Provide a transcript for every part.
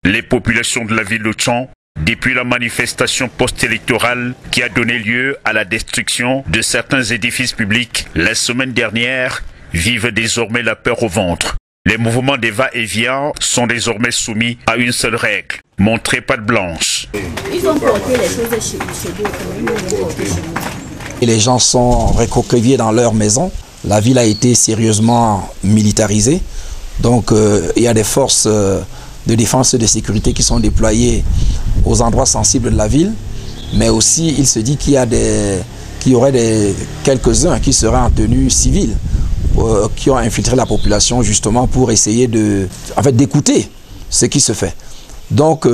Les populations de la ville de Tchon, depuis la manifestation post-électorale qui a donné lieu à la destruction de certains édifices publics la semaine dernière, vivent désormais la peur au ventre. Les mouvements des va-et-vient sont désormais soumis à une seule règle, montrer patte blanche. Ils ont porté les choses chez eux, ils ont porté chez nous. Et les gens sont recroquevillés dans leur maison. La ville a été sérieusement militarisée. Donc il y a des forces de défense et de sécurité qui sont déployées aux endroits sensibles de la ville. Mais aussi, il se dit qu'il y aurait quelques-uns qui seraient en tenue civile, qui ont infiltré la population justement pour essayer d'écouter ce qui se fait. Donc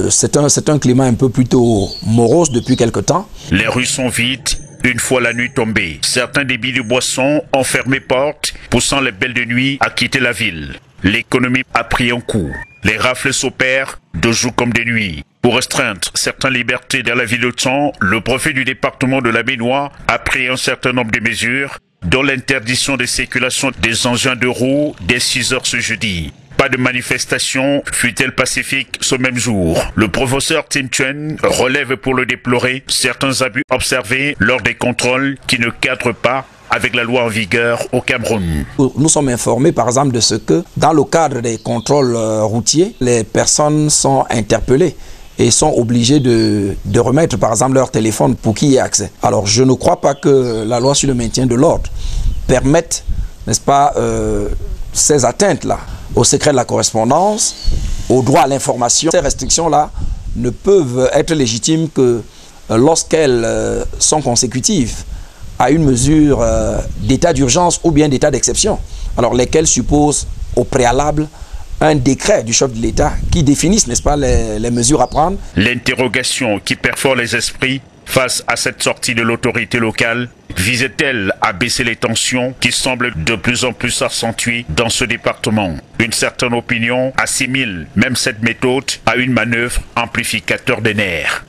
c'est un climat un peu plutôt morose depuis quelque temps. Les rues sont vides une fois la nuit tombée. Certains débits de boissons ont fermé porte, poussant les belles de nuit à quitter la ville. L'économie a pris un coup. Les rafles s'opèrent de jour comme de nuit. Pour restreindre certaines libertés dans la ville de Tchon, le préfet du département de la Bénois a pris un certain nombre de mesures, dont l'interdiction de circulation des engins de roues dès 6 heures ce jeudi. Pas de manifestation, fut-elle pacifique ce même jour. Le professeur Tim Chuen relève pour le déplorer certains abus observés lors des contrôles qui ne cadrent pas avec la loi en vigueur au Cameroun. Nous sommes informés par exemple de ce que dans le cadre des contrôles routiers, les personnes sont interpellées et sont obligées de remettre par exemple leur téléphone pour qu'il y ait accès. Alors je ne crois pas que la loi sur le maintien de l'ordre permette, n'est-ce pas, ces atteintes-là au secret de la correspondance, au droit à l'information. Ces restrictions-là ne peuvent être légitimes que lorsqu'elles sont consécutives à une mesure d'état d'urgence ou bien d'état d'exception, alors lesquelles supposent au préalable un décret du chef de l'État qui définisse, n'est-ce pas, les mesures à prendre. L'interrogation qui perfore les esprits face à cette sortie de l'autorité locale visait-elle à baisser les tensions qui semblent de plus en plus s'accentuer dans ce département? Une certaine opinion assimile même cette méthode à une manœuvre amplificateur des nerfs.